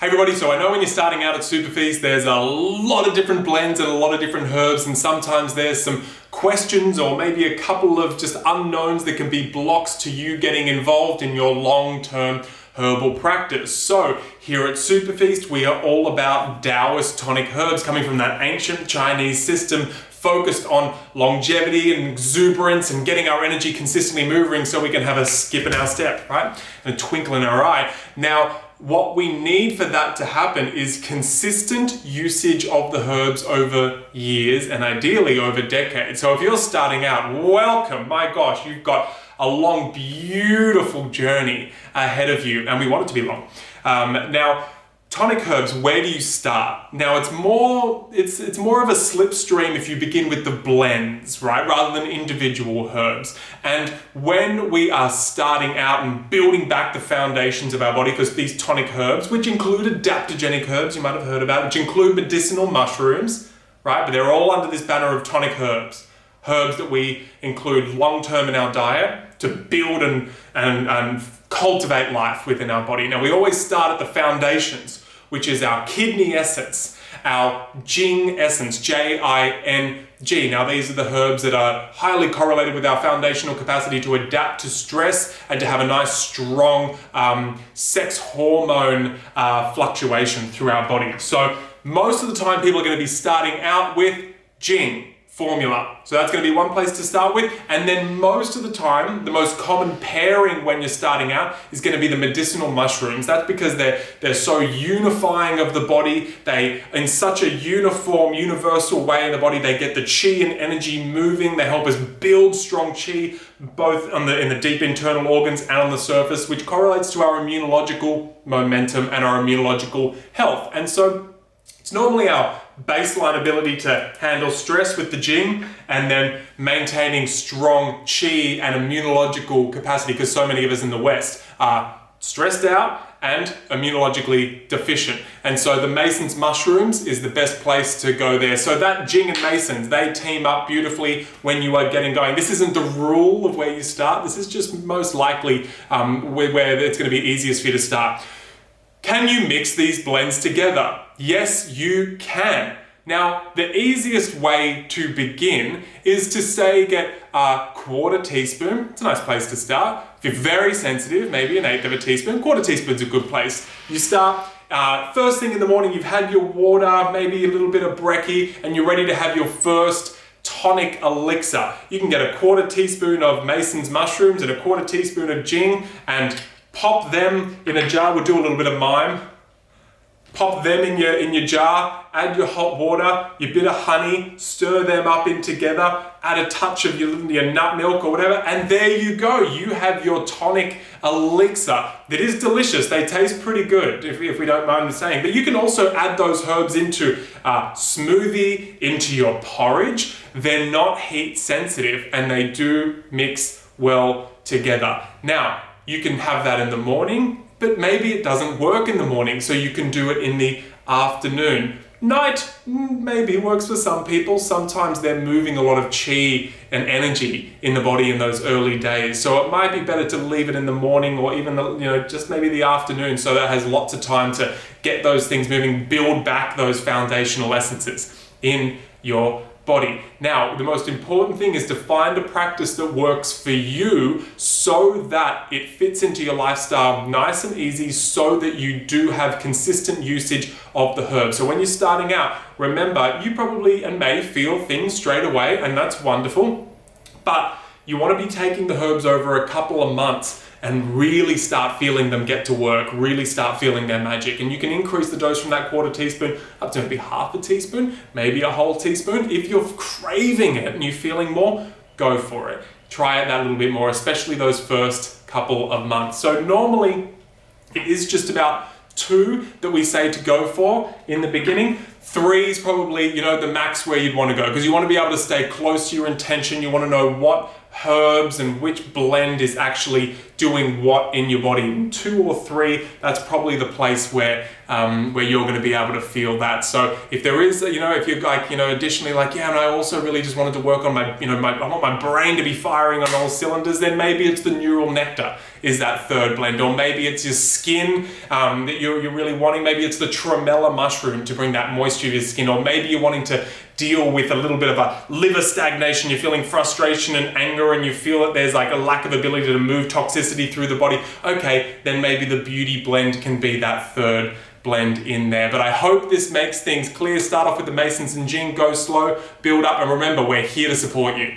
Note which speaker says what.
Speaker 1: Hey everybody, so I know when you're starting out at SuperFeast, there's a lot of different blends and a lot of different herbs, and sometimes there's some questions or maybe a couple of just unknowns that can be blocks to you getting involved in your long-term herbal practice. So here at SuperFeast, we are all about Taoist tonic herbs coming from that ancient Chinese system focused on longevity and exuberance and getting our energy consistently moving so we can have a skip in our step, right? And a twinkle in our eye. Now, what we need for that to happen is consistent usage of the herbs over years and ideally over decades. So if you're starting out, welcome, my gosh, you've got a long, beautiful journey ahead of you, and we want it to be long. Now, tonic herbs, where do you start? Now it's more of a slipstream if you begin with the blends, right? Rather than individual herbs. And when we are starting out and building back the foundations of our body, because these tonic herbs, which include adaptogenic herbs, you might have heard about, which include medicinal mushrooms, right? But they're all under this banner of tonic herbs. Herbs that we include long-term in our diet to build and cultivate life within our body. Now we always start at the foundations, which is our kidney essence, our Jing essence, J-I-N-G. Now these are the herbs that are highly correlated with our foundational capacity to adapt to stress and to have a nice strong sex hormone fluctuation through our body. So most of the time people are going to be starting out with Jing formula. So that's going to be one place to start with. And then most of the time, the most common pairing when you're starting out is going to be the medicinal mushrooms. That's because they're so unifying of the body. They, in such a uniform, universal way in the body, they get the chi and energy moving. They help us build strong chi, both in the deep internal organs and on the surface, which correlates to our immunological momentum and our immunological health. And so it's normally our baseline ability to handle stress with the Jing and then maintaining strong chi and immunological capacity, because so many of us in the West are stressed out and immunologically deficient. And so the Mason's mushrooms is the best place to go there. So that Jing and Masons, they team up beautifully when you are getting going. This isn't the rule of where you start. This is just most likely where it's going to be easiest for you to start. Can you mix these blends together? Yes, you can. Now, the easiest way to begin is to say get a quarter teaspoon. It's a nice place to start. If you're very sensitive, maybe an eighth of a teaspoon. Quarter teaspoon's a good place. You start first thing in the morning, you've had your water, maybe a little bit of brekkie, and you're ready to have your first tonic elixir. You can get a quarter teaspoon of Mason's mushrooms and a quarter teaspoon of Jing and pop them in a jar. We'll do a little bit of mime. Pop them in your jar, add your hot water, your bit of honey, stir them up in together, add a touch of your nut milk or whatever, and there you go. You have your tonic elixir that is delicious. They taste pretty good, if we don't mind saying. But you can also add those herbs into a smoothie, into your porridge. They're not heat sensitive and they do mix well together. Now, you can have that in the morning, but maybe it doesn't work in the morning, so you can do it in the afternoon. Night maybe works for some people. Sometimes they're moving a lot of chi and energy in the body in those early days. So it might be better to leave it in the morning or even just maybe the afternoon, so that has lots of time to get those things moving, build back those foundational essences in your body. Now, the most important thing is to find a practice that works for you so that it fits into your lifestyle nice and easy, so that you do have consistent usage of the herbs. So when you're starting out, remember, you probably and may feel things straight away, and that's wonderful, but you want to be taking the herbs over a couple of months and really start feeling them get to work, really start feeling their magic. And you can increase the dose from that quarter teaspoon up to maybe half a teaspoon, maybe a whole teaspoon. If you're craving it and you're feeling more, go for it. Try it that little bit more, especially those first couple of months. So normally it is just about 2 that we say to go for in the beginning. 3 is probably, the max where you'd want to go, because you want to be able to stay close to your intention. You want to know what herbs and which blend is actually doing what in your body. 2 or 3, that's probably the place where you're going to be able to feel that. So if there is, if you're like, additionally like, yeah, and I also really just wanted to work on my, I want my brain to be firing on all cylinders, then maybe it's the neural nectar is that third blend. Or maybe it's your skin that you're really wanting. Maybe it's the tremella mushroom to bring that moisture to your skin. Or maybe you're wanting to deal with a little bit of a liver stagnation. You're feeling frustration and anger, and you feel that there's like a lack of ability to move toxicity through the body. Okay, then maybe the beauty blend can be that third blend in there. But I hope this makes things clear. Start off with the Masons and Gin, go slow, build up, and remember, we're here to support you.